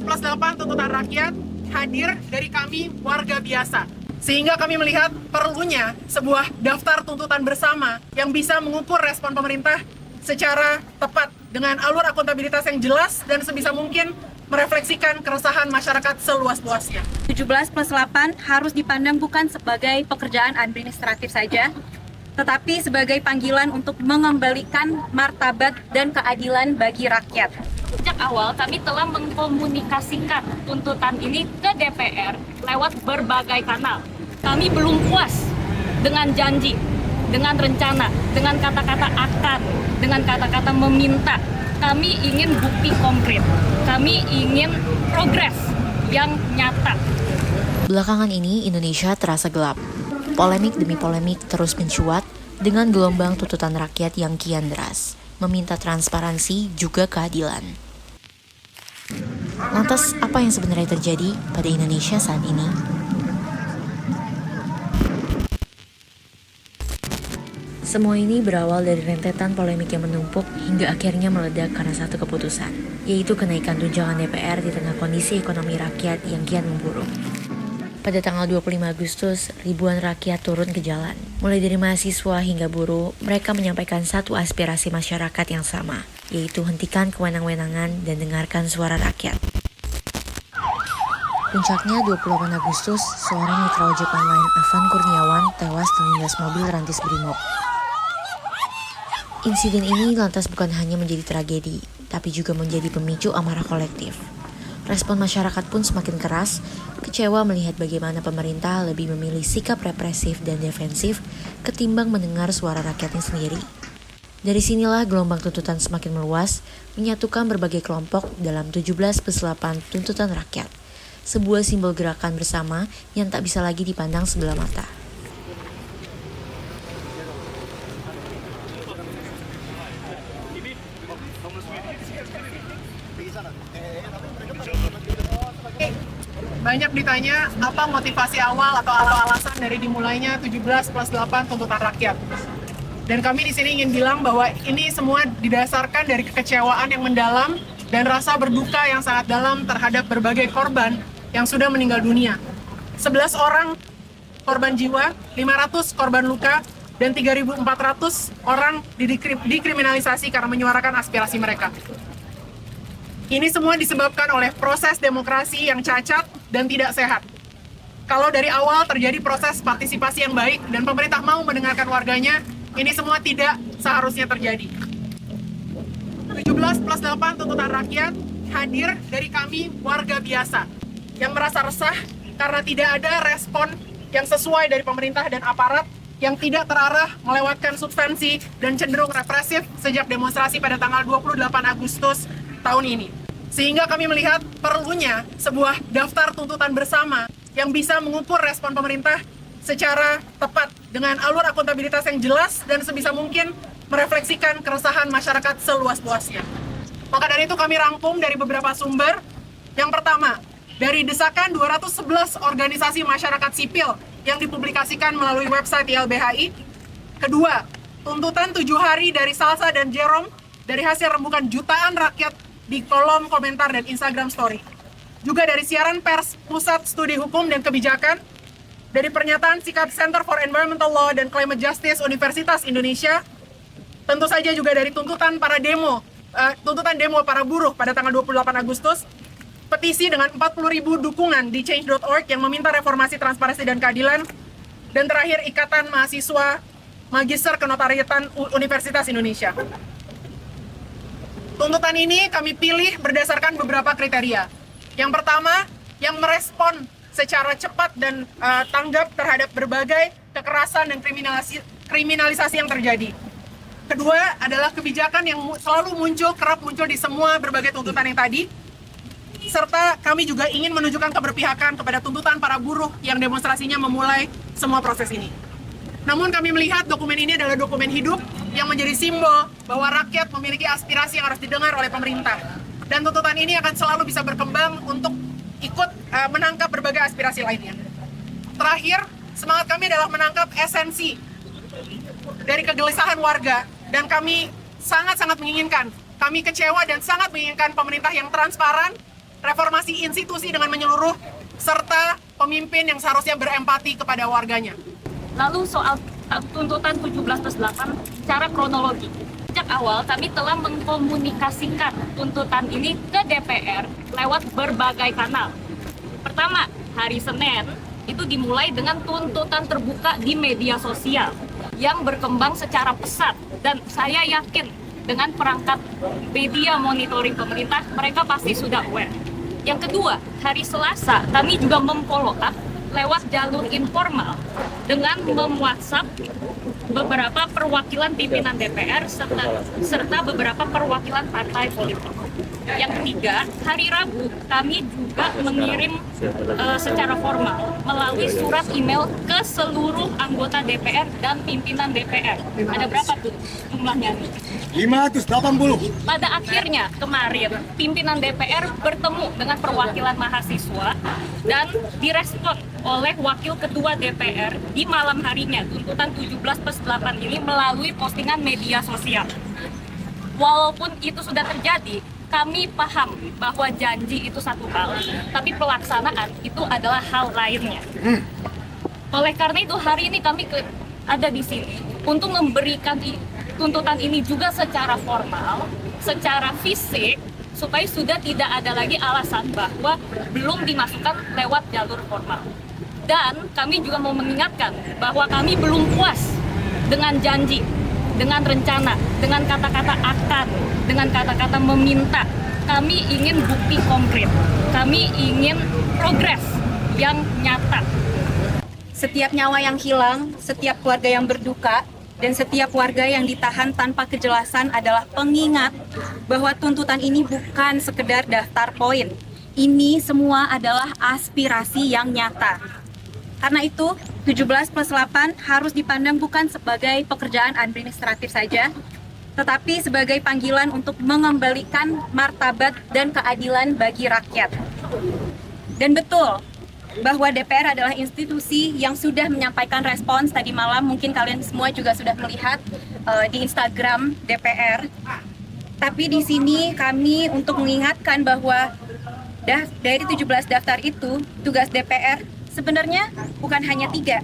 17+8 tuntutan rakyat hadir dari kami warga biasa. Sehingga kami melihat perlunya sebuah daftar tuntutan bersama yang bisa mengukur respon pemerintah secara tepat dengan alur akuntabilitas yang jelas dan sebisa mungkin merefleksikan keresahan masyarakat seluas-luasnya. 17+8 harus dipandang bukan sebagai pekerjaan administratif saja, tetapi sebagai panggilan untuk mengembalikan martabat dan keadilan bagi rakyat. Sejak awal kami telah mengkomunikasikan tuntutan ini ke DPR lewat berbagai kanal. Kami belum puas dengan janji, dengan rencana, dengan kata-kata akan, dengan kata-kata meminta. Kami ingin bukti konkret, kami ingin progres yang nyata. Belakangan ini Indonesia terasa gelap. Polemik demi polemik terus mencuat dengan gelombang tuntutan rakyat yang kian deras, meminta transparansi juga keadilan. Lantas, apa yang sebenarnya terjadi pada Indonesia saat ini? Semua ini berawal dari rentetan polemik yang menumpuk hingga akhirnya meledak karena satu keputusan, yaitu kenaikan tunjangan DPR di tengah kondisi ekonomi rakyat yang kian memburuk. Pada tanggal 25 Agustus, ribuan rakyat turun ke jalan. Mulai dari mahasiswa hingga buruh, mereka menyampaikan satu aspirasi masyarakat yang sama, yaitu hentikan kewenang-wenangan dan dengarkan suara rakyat. Puncaknya 28 Agustus, seorang mitra ojek online Afan Kurniawan tewas terlindas mobil rantis Brimob. Insiden ini lantas bukan hanya menjadi tragedi, tapi juga menjadi pemicu amarah kolektif. Respon masyarakat pun semakin keras, kecewa melihat bagaimana pemerintah lebih memilih sikap represif dan defensif ketimbang mendengar suara rakyatnya sendiri. Dari sinilah gelombang tuntutan semakin meluas, menyatukan berbagai kelompok dalam 17+8 tuntutan rakyat, sebuah simbol gerakan bersama yang tak bisa lagi dipandang sebelah mata. Banyak ditanya apa motivasi awal atau alasan dari dimulainya 17+8 tuntutan rakyat. Dan kami di sini ingin bilang bahwa ini semua didasarkan dari kekecewaan yang mendalam dan rasa berduka yang sangat dalam terhadap berbagai korban yang sudah meninggal dunia. 11 orang korban jiwa, 500 korban luka, dan 3.400 orang dikriminalisasi karena menyuarakan aspirasi mereka. Ini semua disebabkan oleh proses demokrasi yang cacat dan tidak sehat. Kalau dari awal terjadi proses partisipasi yang baik dan pemerintah mau mendengarkan warganya, ini semua tidak seharusnya terjadi. 17+8 tuntutan rakyat hadir dari kami warga biasa yang merasa resah karena tidak ada respon yang sesuai dari pemerintah dan aparat yang tidak terarah, melewatkan substansi dan cenderung represif sejak demonstrasi pada tanggal 28 Agustus tahun ini. Sehingga kami melihat perlunya sebuah daftar tuntutan bersama yang bisa mengukur respon pemerintah secara tepat dengan alur akuntabilitas yang jelas dan sebisa mungkin merefleksikan keresahan masyarakat seluas-luasnya. Maka dari itu kami rangkum dari beberapa sumber. Yang pertama, dari desakan 211 organisasi masyarakat sipil yang dipublikasikan melalui website YLBHI. Kedua, tuntutan 7 hari dari Salsa dan Jerome dari hasil rembukan jutaan rakyat di kolom komentar dan Instagram story. Juga dari siaran pers Pusat Studi Hukum dan Kebijakan, dari pernyataan sikap Center for Environmental Law dan Climate Justice Universitas Indonesia, tentu saja juga dari tuntutan demo para buruh pada tanggal 28 Agustus, petisi dengan 40.000 dukungan di change.org yang meminta reformasi transparansi dan keadilan, dan terakhir Ikatan Mahasiswa Magister Kenotariatan Universitas Indonesia. Tuntutan ini kami pilih berdasarkan beberapa kriteria. Yang pertama, yang merespon secara cepat dan tanggap terhadap berbagai kekerasan dan kriminalisasi yang terjadi. Kedua adalah kebijakan yang selalu kerap muncul di semua berbagai tuntutan yang tadi. Serta kami juga ingin menunjukkan keberpihakan kepada tuntutan para buruh yang demonstrasinya memulai semua proses ini. Namun kami melihat dokumen ini adalah dokumen hidup yang menjadi simbol bahwa rakyat memiliki aspirasi yang harus didengar oleh pemerintah. Dan tuntutan ini akan selalu bisa berkembang untuk ikut menangkap berbagai aspirasi lainnya. Terakhir, semangat kami adalah menangkap esensi dari kegelisahan warga, dan kami sangat-sangat menginginkan, kami kecewa dan sangat menginginkan pemerintah yang transparan, reformasi institusi dengan menyeluruh, serta pemimpin yang seharusnya berempati kepada warganya. Lalu soal tuntutan 17+8 secara kronologi. Sejak awal kami telah mengkomunikasikan tuntutan ini ke DPR lewat berbagai kanal. Pertama, hari Senin itu dimulai dengan tuntutan terbuka di media sosial yang berkembang secara pesat, dan saya yakin dengan perangkat media monitoring pemerintah mereka pasti sudah aware. Yang kedua, hari Selasa kami juga memfollow up lewat jalur informal dengan mem-WhatsApp beberapa perwakilan pimpinan DPR serta beberapa perwakilan partai politik. Yang ketiga, hari Rabu kami juga mengirim secara formal melalui surat email ke seluruh anggota DPR dan pimpinan DPR. Ada berapa tuh jumlahnya nih? 580. Pada akhirnya kemarin pimpinan DPR bertemu dengan perwakilan mahasiswa dan direspon oleh Wakil Ketua DPR di malam harinya tuntutan 17+8 ini melalui postingan media sosial. Walaupun itu sudah terjadi, kami paham bahwa janji itu satu hal, tapi pelaksanaan itu adalah hal lainnya. Oleh karena itu hari ini kami ada di sini untuk memberikan tuntutan ini juga secara formal, secara fisik, supaya sudah tidak ada lagi alasan bahwa belum dimasukkan lewat jalur formal. Dan kami juga mau mengingatkan bahwa kami belum puas dengan janji, dengan rencana, dengan kata-kata akan, dengan kata-kata meminta. Kami ingin bukti konkret, kami ingin progres yang nyata. Setiap nyawa yang hilang, setiap keluarga yang berduka, dan setiap warga yang ditahan tanpa kejelasan adalah pengingat bahwa tuntutan ini bukan sekedar daftar poin. Ini semua adalah aspirasi yang nyata. Karena itu, 17+8 harus dipandang bukan sebagai pekerjaan administratif saja, tetapi sebagai panggilan untuk mengembalikan martabat dan keadilan bagi rakyat. Dan betul, bahwa DPR adalah institusi yang sudah menyampaikan respons tadi malam. Mungkin kalian semua juga sudah melihat di Instagram DPR. Tapi di sini kami untuk mengingatkan bahwa dari 17 daftar itu, tugas DPR sebenarnya bukan hanya 3,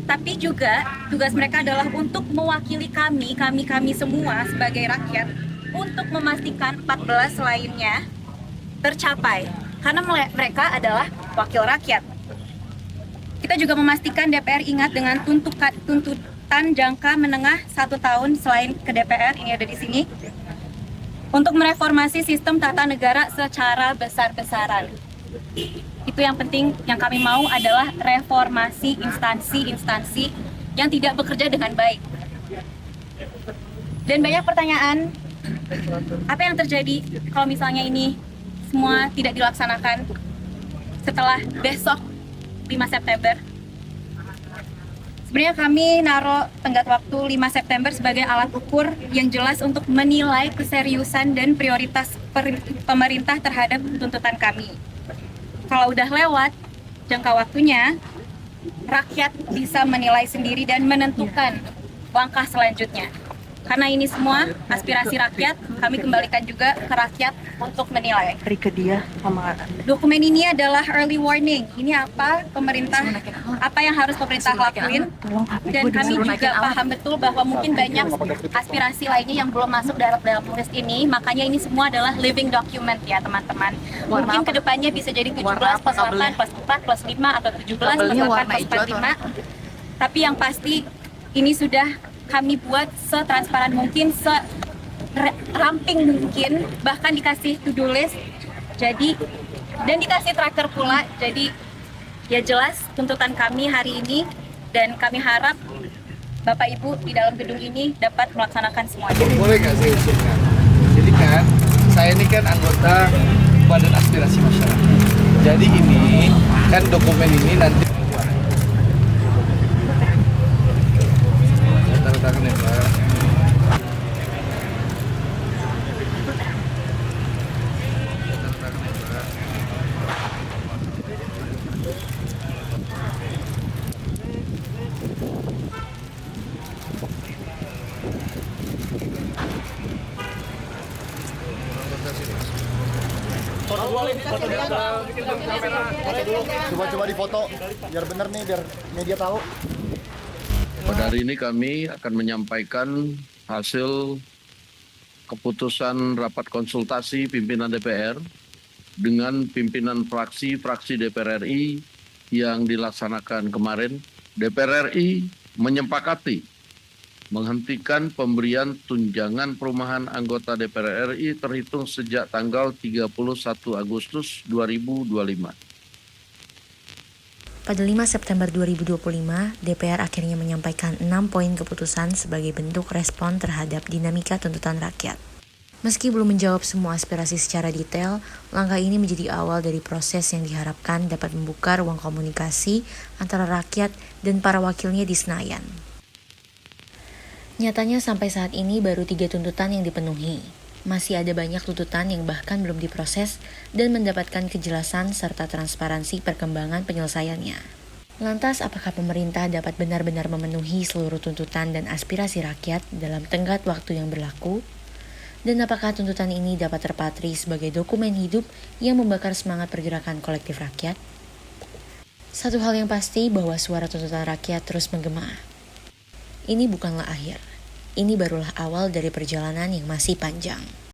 tapi juga tugas mereka adalah untuk mewakili kami semua sebagai rakyat untuk memastikan 14 lainnya tercapai. Karena mereka adalah wakil rakyat. Kita juga memastikan DPR ingat dengan tuntutan jangka menengah 1 tahun selain ke DPR, ini ada di sini, untuk mereformasi sistem tata negara secara besar-besaran. Itu yang penting, yang kami mau adalah reformasi instansi-instansi yang tidak bekerja dengan baik. Dan banyak pertanyaan, apa yang terjadi kalau misalnya ini semua tidak dilaksanakan setelah besok 5 September. Sebenarnya kami naruh tenggat waktu 5 September sebagai alat ukur yang jelas untuk menilai keseriusan dan prioritas pemerintah terhadap tuntutan kami. Kalau udah lewat jangka waktunya, rakyat bisa menilai sendiri dan menentukan langkah selanjutnya. Karena ini semua aspirasi rakyat, kami kembalikan juga ke rakyat untuk menilai. Dokumen ini adalah early warning. Ini apa yang harus pemerintah lakuin. Dan kami juga paham betul bahwa mungkin banyak aspirasi lainnya yang belum masuk dalam list ini. Makanya ini semua adalah living document ya teman-teman. Mungkin kedepannya bisa jadi 17+8, +4, +5, atau 17+8, +45. Tapi yang pasti ini sudah kami buat setransparan mungkin, seramping mungkin, bahkan dikasih to-do list, jadi dan dikasih tracker pula. Jadi ya jelas tuntutan kami hari ini, dan kami harap Bapak Ibu di dalam gedung ini dapat melaksanakan semuanya. Boleh nggak saya usulkan? Jadi kan, saya ini kan anggota Badan Aspirasi Masyarakat. Jadi ini kan dokumen ini nanti tangan ya Pak. Boleh Coba difoto biar bener nih, biar media tahu. Pada hari ini kami akan menyampaikan hasil keputusan rapat konsultasi pimpinan DPR dengan pimpinan fraksi-fraksi DPR RI yang dilaksanakan kemarin. DPR RI menyepakati menghentikan pemberian tunjangan perumahan anggota DPR RI terhitung sejak tanggal 31 Agustus 2025. Pada 5 September 2025, DPR akhirnya menyampaikan 6 poin keputusan sebagai bentuk respon terhadap dinamika tuntutan rakyat. Meski belum menjawab semua aspirasi secara detail, langkah ini menjadi awal dari proses yang diharapkan dapat membuka ruang komunikasi antara rakyat dan para wakilnya di Senayan. Nyatanya sampai saat ini baru 3 tuntutan yang dipenuhi. Masih ada banyak tuntutan yang bahkan belum diproses dan mendapatkan kejelasan serta transparansi perkembangan penyelesaiannya. Lantas, apakah pemerintah dapat benar-benar memenuhi seluruh tuntutan dan aspirasi rakyat dalam tenggat waktu yang berlaku? Dan apakah tuntutan ini dapat terpatri sebagai dokumen hidup yang membakar semangat pergerakan kolektif rakyat? Satu hal yang pasti bahwa suara tuntutan rakyat terus menggema. Ini bukanlah akhir. Ini barulah awal dari perjalanan yang masih panjang.